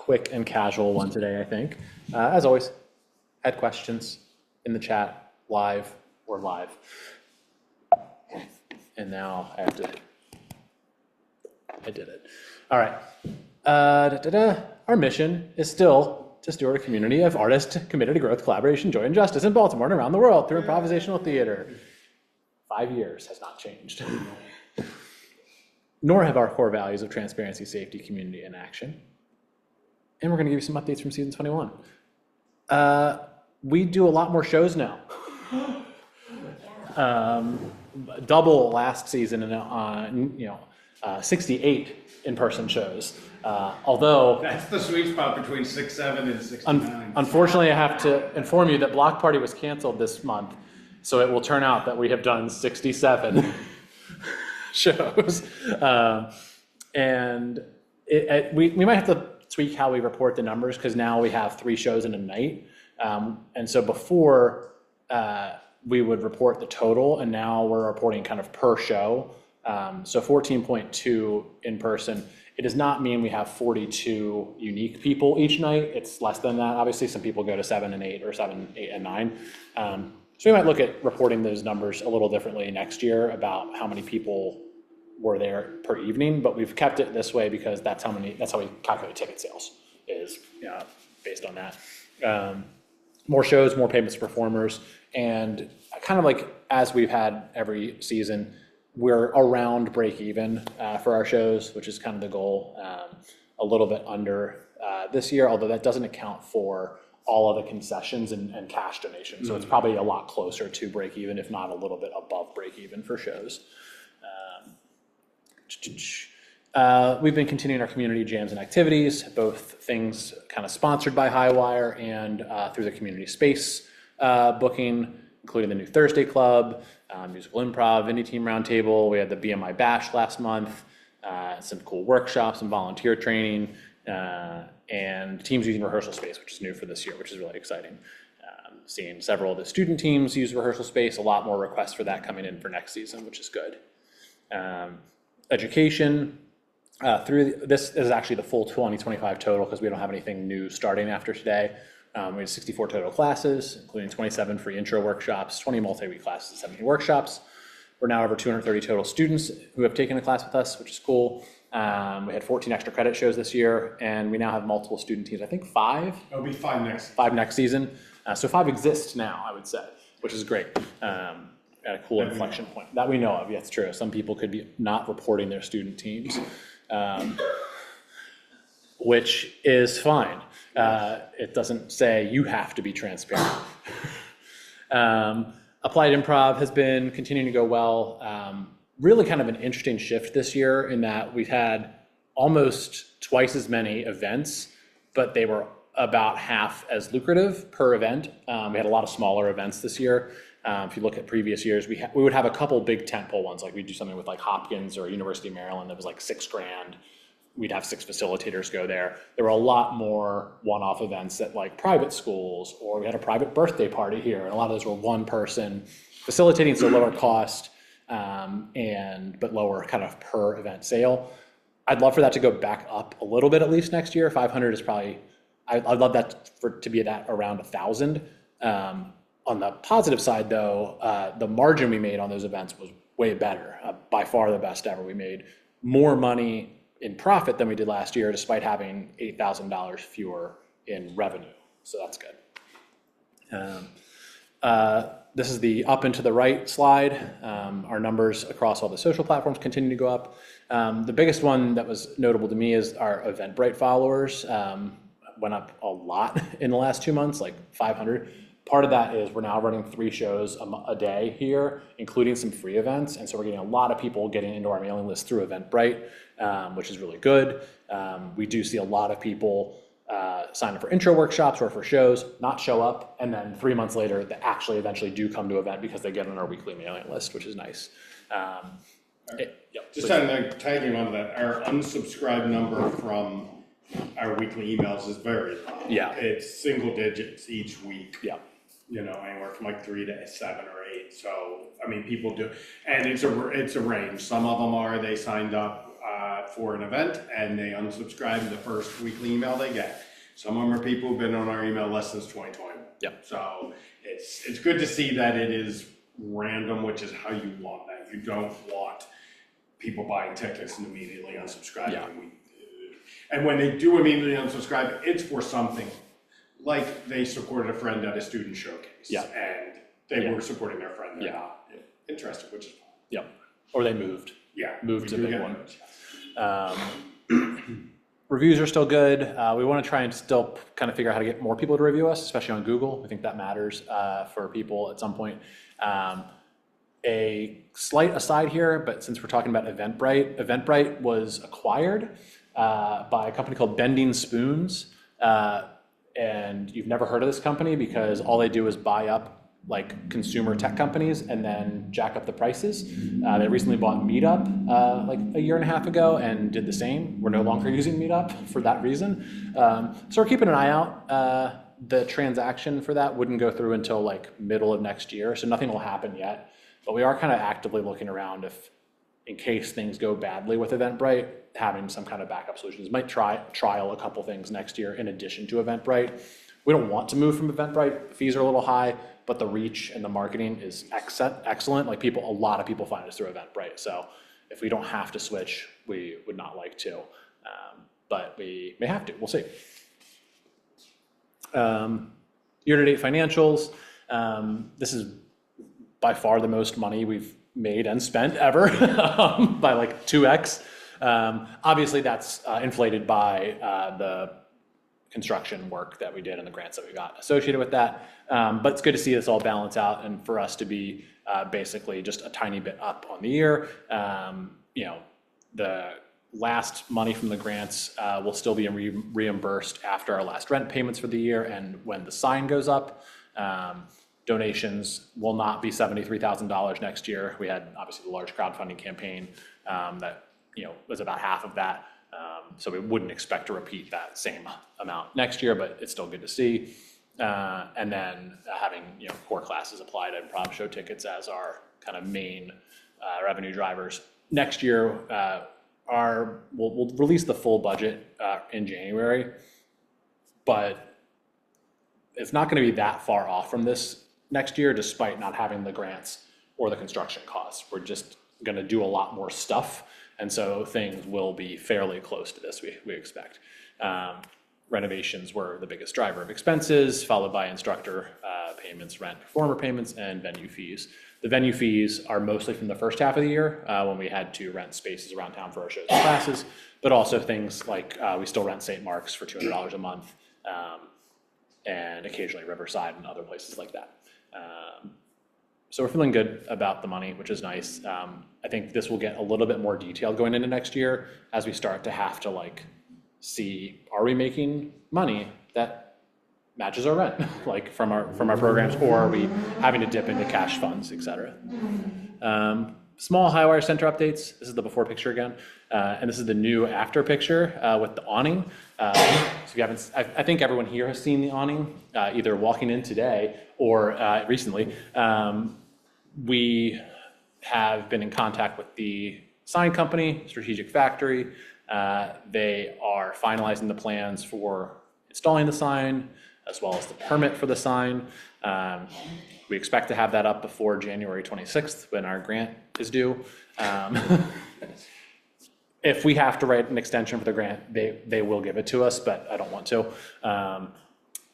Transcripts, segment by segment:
quick and casual one today, I think. As always, had questions in the chat, live or live. And now I did it. All right. Our mission is still to steward a community of artists committed to growth, collaboration, joy, and justice in Baltimore and around the world through improvisational theater. 5 years has not changed. Nor have our core values of transparency, safety, community, and action. And we're going to give you some updates from season 21. We do a lot more shows now. Double last season, and 68 in-person shows. Although that's the sweet spot between 6-7 and 69. Unfortunately, I have to inform you that Block Party was canceled this month, so it will turn out that we have done 67 shows, and we might have to tweak how we report the numbers because now we have 3 shows in a night, and so before we would report the total, and now we're reporting kind of per show. So 14.2 in person. It does not mean we have 42 unique people each night. It's less than that. Obviously, some people go to 7 and 8 or 7, 8, and 9. So we might look at reporting those numbers a little differently next year about how many people were there per evening. But we've kept it this way because that's how we calculate ticket sales, is based on that. More shows, more payments to performers, and kind of like as we've had every season, we're around break even for our shows, which is kind of the goal. A little bit under this year, although that doesn't account for all of the concessions and cash donations. So it's probably a lot closer to break even, if not a little bit above break even for shows. We've been continuing our community jams and activities, both things kind of sponsored by Highwire and through the community space booking, including the new Thursday Club, musical improv, indie team roundtable. We had the BMI Bash last month, some cool workshops and volunteer training, and teams using rehearsal space, which is new for this year, which is really exciting. Seeing several of the student teams use rehearsal space, a lot more requests for that coming in for next season, which is good. Education, this is actually the full 2025 total because we don't have anything new starting after today. We had 64 total classes, including 27 free intro workshops, 20 multi-week classes, 70 workshops. We're now over 230 total students who have taken a class with us, which is cool. We had 14 extra credit shows this year, and we now have multiple student teams. I think 5? It'll be 5 next season. 5 next season. So 5 exist now, I would say, which is great. At a cool inflection point that we know of. Yeah, it's true. Some people could be not reporting their student teams, which is fine. It doesn't say you have to be transparent. Applied Improv has been continuing to go well. Really kind of an interesting shift this year in that we've had almost twice as many events, but they were about half as lucrative per event. We had a lot of smaller events this year. If you look at previous years, we would have a couple big tentpole ones, like we'd do something with like Hopkins or University of Maryland that was like $6,000. We'd have 6 facilitators go there. There were a lot more one-off events at like private schools, or we had a private birthday party here, and a lot of those were one person facilitating, so lower cost, but lower kind of per event sale. I'd love for that to go back up a little bit at least next year. 500 is probably, I'd love that to be at around 1,000. On the positive side though, the margin we made on those events was way better, by far the best ever. We made more money in profit than we did last year, despite having $8,000 fewer in revenue. So that's good. This is the up and to the right slide. Our numbers across all the social platforms continue to go up. The biggest one that was notable to me is our Eventbrite followers went up a lot in the last 2 months, like 500. Part of that is we're now running 3 shows a day here, including some free events. And so we're getting a lot of people getting into our mailing list through Eventbrite, which is really good. We do see a lot of people sign up for intro workshops or for shows, not show up, and then 3 months later, they actually eventually do come to event because they get on our weekly mailing list, which is nice. Just tagging on that, our unsubscribe number from our weekly emails is very low. Yeah. It's single digits each week. Yeah. Anywhere from like 3 to 7 or 8. So, I mean, people do, and it's a range. Some of them they signed up for an event and they unsubscribe to the first weekly email they get. Some of them are people who've been on our email list since 2021. Yep. So it's good to see that it is random, which is how you want that. You don't want people buying tickets and immediately unsubscribing. Yeah. And when they do immediately unsubscribe, it's for something like they supported a friend at a student showcase. Yeah. And they were supporting their friend. They're Yeah. not interested, which is fine. Yep. Or they moved. Yeah. Moved to we a do big get one. those. Reviews are still good. We want to try and still kind of figure out how to get more people to review us, especially on Google. I think that matters for people at some point. A slight aside here, but since we're talking about Eventbrite was acquired by a company called Bending Spoons. And you've never heard of this company because all they do is buy up like consumer tech companies and then jack up the prices. They recently bought Meetup like a year and a half ago and did the same. We're no longer using Meetup for that reason. So we're keeping an eye out. The transaction for that wouldn't go through until like middle of next year, so nothing will happen yet. But we are kind of actively looking around if, in case things go badly with Eventbrite, having some kind of backup solutions. Might trial a couple things next year in addition to Eventbrite. We don't want to move from Eventbrite. The fees are a little high, but the reach and the marketing is excellent. Like a lot of people find us through Eventbrite. So if we don't have to switch, we would not like to, but we may have to. We'll see. Year-to-date financials. This is by far the most money we've made and spent ever by like 2x. Obviously that's inflated by the construction work that we did and the grants that we got associated with that. But it's good to see this all balance out and for us to be basically just a tiny bit up on the year. The last money from the grants will still be reimbursed after our last rent payments for the year and when the sign goes up. Donations will not be $73,000 next year. We had obviously the large crowdfunding campaign that was about half of that. So we wouldn't expect to repeat that same amount next year, but it's still good to see. And then having core classes applied to improv show tickets as our kind of main revenue drivers. Next year, we'll release the full budget in January, but it's not going to be that far off from this next year, despite not having the grants or the construction costs. We're just going to do a lot more stuff. And so things will be fairly close to this, we expect. Renovations were the biggest driver of expenses, followed by instructor payments, rent, performer payments, and venue fees. The venue fees are mostly from the first half of the year when we had to rent spaces around town for our shows and classes, but also things like we still rent St. Mark's for $200 a month, and occasionally Riverside and other places like that. So we're feeling good about the money, which is nice. I think this will get a little bit more detailed going into next year as we start to have to see, are we making money that matches our rent, like from our programs, or are we having to dip into cash funds, et cetera. Small Highwire Center updates. This is the before picture again. And this is the new after picture with the awning. So if you haven't, I think everyone here has seen the awning, either walking in today or recently. We have been in contact with the sign company, Strategic Factory. They are finalizing the plans for installing the sign, as well as the permit for the sign. We expect to have that up before January 26th when our grant is due. If we have to write an extension for the grant, they will give it to us, but I don't want to.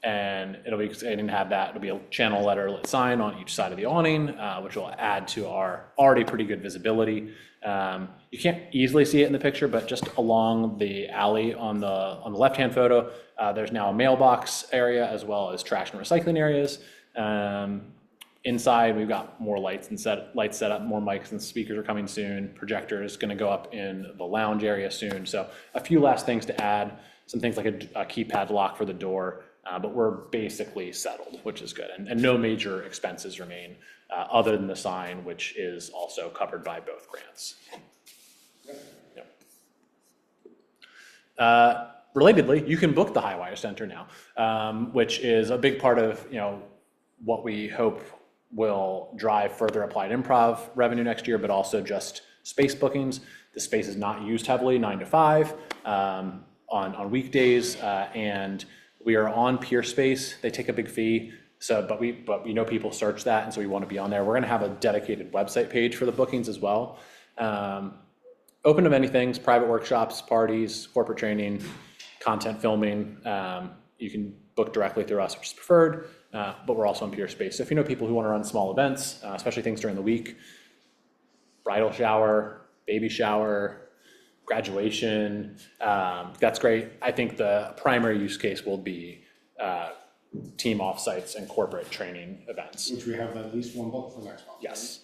And it'll be exciting to have that. It'll be a channel letterlet sign on each side of the awning, which will add to our already pretty good visibility. You can't easily see it in the picture, but just along the alley on the left-hand photo, there's now a mailbox area as well as trash and recycling areas. Inside, we've got more lights set up, more mics and speakers are coming soon. Projector is going to go up in the lounge area soon. So a few last things to add, some things like a keypad lock for the door, but we're basically settled, which is good. And no major expenses remain other than the sign, which is also covered by both grants. Yep. Relatedly, you can book the Highwire Center now, which is a big part of what we hope will drive further applied improv revenue next year, but also just space bookings. The space is not used heavily, 9 to 5 on weekdays, and we are on Peer Space. They take a big fee. So, but we know people search that, and so we want to be on there. We're going to have a dedicated website page for the bookings as well. Open to many things: private workshops, parties, corporate training, content filming. You can book directly through us, which is preferred, but we're also on Peer Space. So if you know people who want to run small events, especially things during the week, bridal shower, baby shower, graduation, that's great. I think the primary use case will be team offsites and corporate training events. Which we have at least one book for next month. Yes.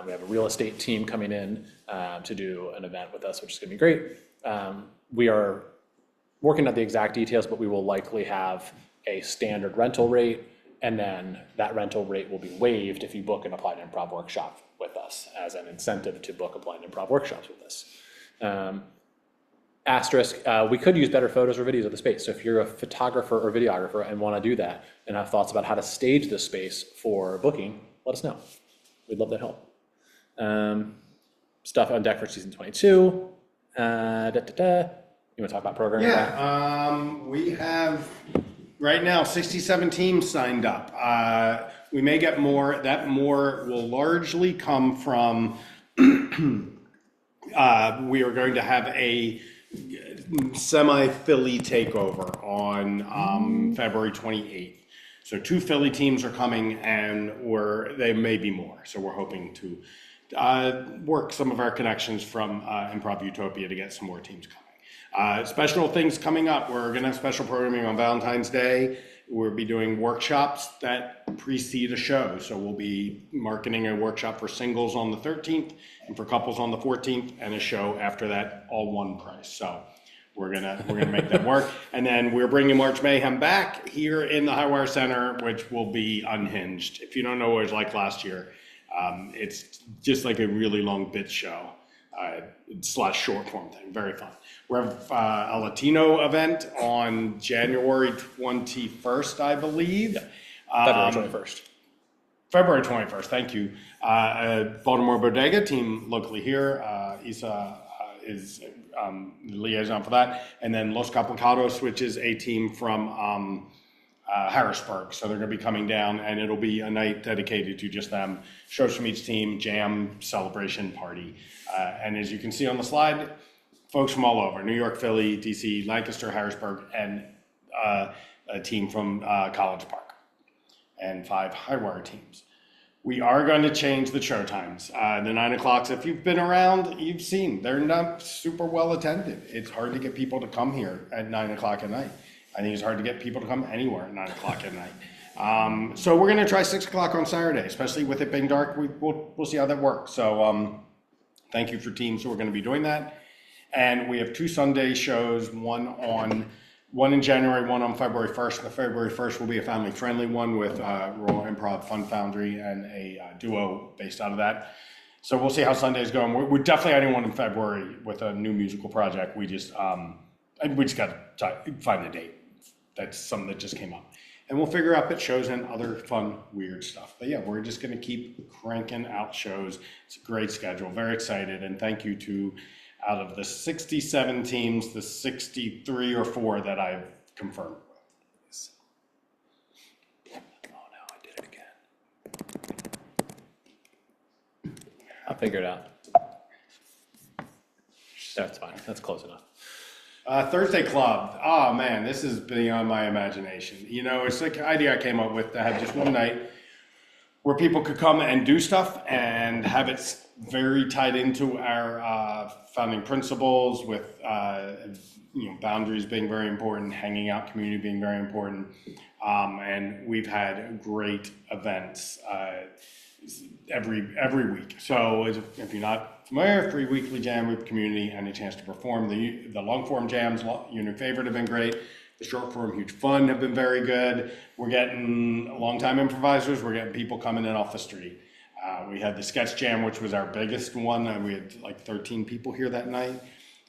We have a real estate team coming in to do an event with us, which is going to be great. We are working out the exact details, but we will likely have a standard rental rate, and then that rental rate will be waived if you book an applied improv workshop with us as an incentive to book applied improv workshops with us. Asterisk, we could use better photos or videos of the space. So if you're a photographer or videographer and want to do that and have thoughts about how to stage this space for booking, let us know. We'd love that help. Stuff on deck for season 22. You want to talk about programming? Yeah, we have right now 67 teams signed up. We may get more. That more will largely come from we are going to have a semi-Philly takeover on February 28th. So 2 Philly teams are coming, or they may be more. So we're hoping to work some of our connections from Improv Utopia to get some more teams coming. Special things coming up. We're going to have special programming on Valentine's Day. We'll be doing workshops that precede a show. So we'll be marketing a workshop for singles on the 13th and for couples on the 14th, and a show after that, all one price. So we're gonna make that work. And then we're bringing March Mayhem back here in the Highwire Center, which will be unhinged. If you don't know what it was like last year, it's just like a really long bit show / short form thing. Very fun. We have a Latino event on January 21st, I believe. February 21st. February 21st, thank you. Baltimore Bodega team locally here. Isa is the liaison for that. And then Los Complicados, which is a team from Harrisburg. So they're going to be coming down, and it'll be a night dedicated to just them. Shows from each team, jam, celebration, party. And as you can see on the slide, folks from all over: New York, Philly, DC, Lancaster, Harrisburg, and a team from College Park, and 5 Highwire teams. We are going to change the show times. The 9 o'clocks, if you've been around, you've seen they're not super well attended. It's hard to get people to come here at 9 o'clock at night. I think it's hard to get people to come anywhere at 9 o'clock at night. So we're going to try 6 o'clock on Saturday, especially with it being dark. We'll see how that works. So thank you for teams who are going to be doing that. And we have 2 Sunday shows, one in January, one on February 1st. The February 1st will be a family-friendly one with Royal Improv Fun Foundry and a duo based out of that. So we'll see how Sunday's going. We're definitely adding one in February with a new musical project. We just got to find a date. That's something that just came up. And we'll figure out bit shows and other fun, weird stuff. But yeah, we're just going to keep cranking out shows. It's a great schedule. Very excited. And thank you to, out of the 67 teams, the 63 or 4 that I've confirmed with. Oh no, I did it again. I'll figure it out. That's fine. That's close enough. Thursday Club. Oh man, this is beyond my imagination. You know, it's like an idea I came up with to have just one night where people could come and do stuff and have it very tied into our founding principles with, boundaries being very important, hanging out community being very important. And we've had great events every week. So if you're not familiar, free weekly jam with community and a chance to perform. The long form jams, your favorite, have been great. The short form, huge fun, have been very good. We're getting longtime improvisers. We're getting people coming in off the street. We had the sketch jam, which was our biggest one, and we had like 13 people here that night.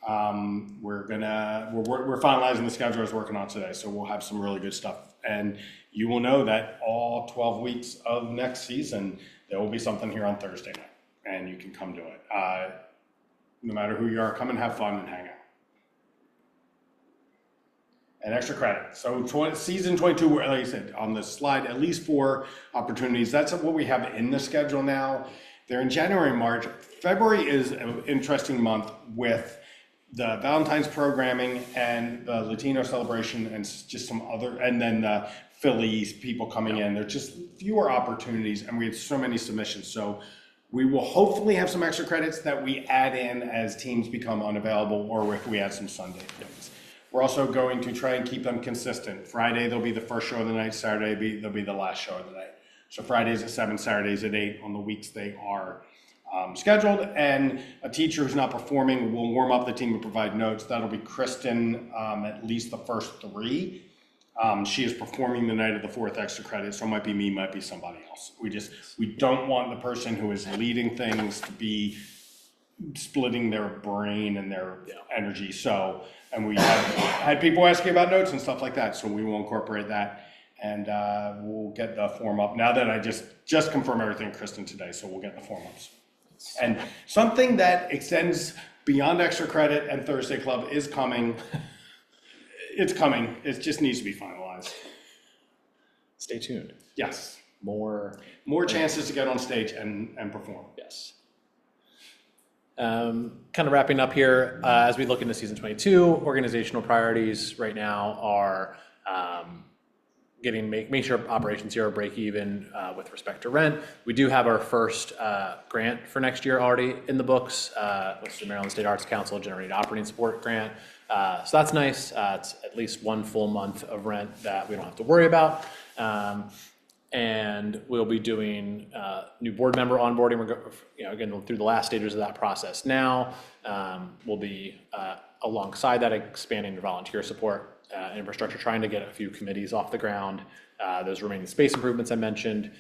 We're finalizing the schedule I was working on today, so we'll have some really good stuff. And you will know that all 12 weeks of next season, there will be something here on Thursday night, and you can come to it. no matter who you are, come and have fun and hang out. And extra credit. So season 22, like I said, on the slide, at least 4 opportunities. That's what we have in the schedule now. They're in January and March. February is an interesting month with the Valentine's programming and the Latino celebration and just some other, and then the Phillies people coming in. There's just fewer opportunities, and we had so many submissions. So we will hopefully have some extra credits that we add in as teams become unavailable, or if we add some Sunday things. We're also going to try and keep them consistent. Friday, there'll be the first show of the night. Saturday, there'll be the last show of the night. So Fridays at 7, Saturdays at 8 on the weeks they are scheduled. And a teacher who's not performing will warm up the team and provide notes. That'll be Kristen at least the first 3. She is performing the night of the 4th extra credit, so it might be me, might be somebody else. We don't want the person who is leading things to be splitting their brain and their energy. So, and we have had people asking about notes and stuff like that, so we will incorporate that, and we'll get the form up. Now that I just confirmed everything, Kristen, today, so we'll get the form ups. And something that extends beyond extra credit and Thursday Club is coming. It's coming. It just needs to be finalized. Stay tuned. Yes. More chances to get on stage and perform. Yes. Kind of wrapping up here, as we look into season 22, organizational priorities right now are make sure operations here are break even with respect to rent. We do have our first grant for next year already in the books, which is the Maryland State Arts Council Generated Operating Support Grant. So that's nice. It's at least 1 full month of rent that we don't have to worry about. And we'll be doing new board member onboarding. We're again through the last stages of that process now. We'll be alongside that expanding the volunteer support infrastructure, trying to get a few committees off the ground. Those remaining space improvements I mentioned,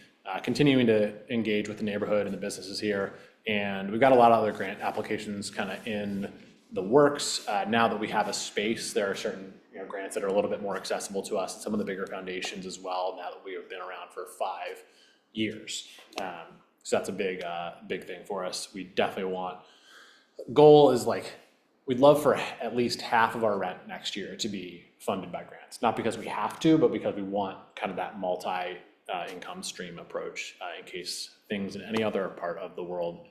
continuing to engage with the neighborhood and the businesses here. And we've got a lot of other grant applications kind of in the works. Now that we have a space, there are certain grants that are a little bit more accessible to us, and some of the bigger foundations as well, now that we have been around for 5 years. So that's a big thing for us. We definitely goal is we'd love for at least half of our rent next year to be funded by grants. Not because we have to, but because we want kind of that multi-income stream approach in case things in any other part of the world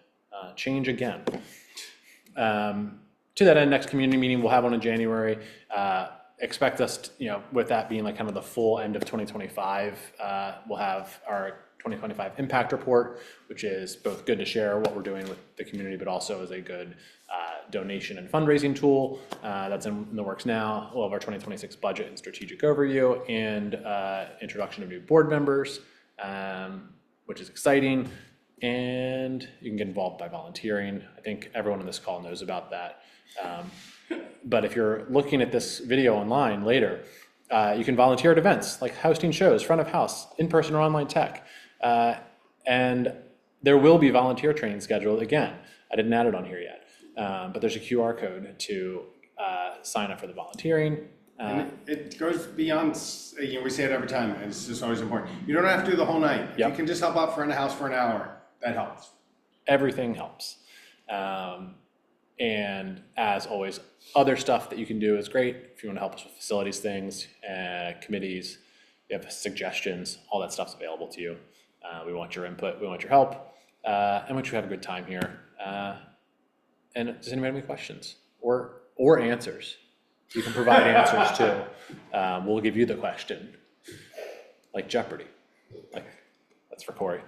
change again. To that end, next community meeting, we'll have one in January. Expect us to, with that being kind of the full end of 2025, we'll have our 2025 impact report, which is both good to share what we're doing with the community, but also is a good donation and fundraising tool that's in the works now. We'll have our 2026 budget and strategic overview and introduction of new board members, which is exciting. And you can get involved by volunteering. I think everyone on this call knows about that. But if you're looking at this video online later, you can volunteer at events like hosting shows, front of house, in-person or online tech. And there will be volunteer training scheduled again. I didn't add it on here yet, but there's a QR code to sign up for the volunteering. And it goes beyond, we say it every time, and it's just always important. You don't have to do the whole night. If you can just help out front of house for an hour, that helps. Everything helps. And as always, other stuff that you can do is great. If you want to help us with facilities things, committees, you have suggestions, all that stuff's available to you. We want your input, we want your help, and we want you to have a good time here. And does anybody have any questions or answers? You can provide answers too. We'll give you the question, like Jeopardy. That's for Corey.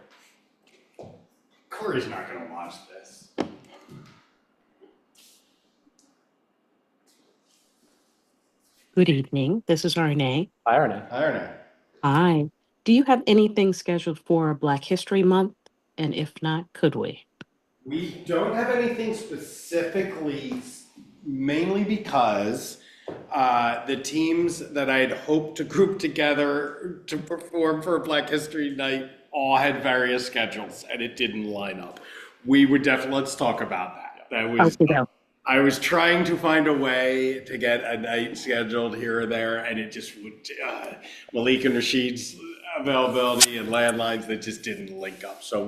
Corey's not going to watch this. Good evening. This is Arne. Hi, Arne. Hi, Arne. Hi. Do you have anything scheduled for Black History Month? And if not, could we? We don't have anything specifically, mainly because the teams that I had hoped to group together to perform for Black History Night all had various schedules, and it didn't line up. We would definitely, let's talk about that. That was, I was trying to find a way to get a night scheduled here or there, and it just would, Malik and Rashid's availability and landlines that just didn't link up. So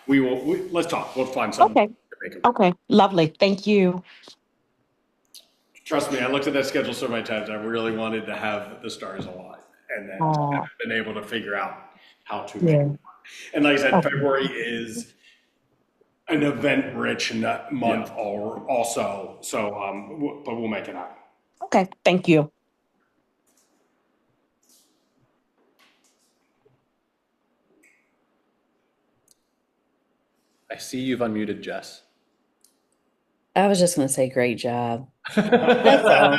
let's talk. We'll find something. Okay. make it work. Okay, lovely. Thank you. Trust me, I looked at that schedule so many times. I really wanted to have the stars align, and then Oh, haven't been able to figure out how to make it yeah. work. And like I said, Okay. February is an event-rich month also. So, but we'll make it happen. Okay, thank you. I see you've unmuted Jess. I was just going to say, great job. That's all.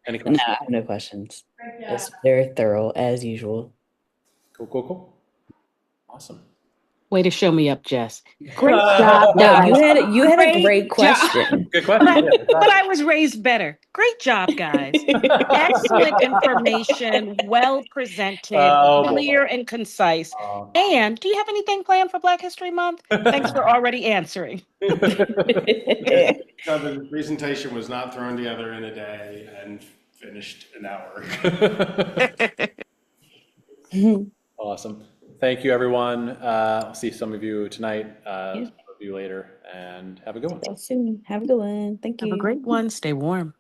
Any No, questions? I have no questions. It's very thorough as usual. Cool. Awesome. Way to show me up, Jess. Great job, No, guys. you had a Great great job. question. Good question. Yeah, But I was raised better. Great job, guys. Excellent information, well presented, Oh, boy. clear and concise. And do you have anything planned for Black History Month? Thanks for already answering. So the presentation was not thrown together in a day and finished an hour. Awesome. Thank you, everyone. I'll see some of you tonight. Yeah. Some of you later, and have a good one. See you soon. Have a good one. Thank Have you. a great one. Stay warm.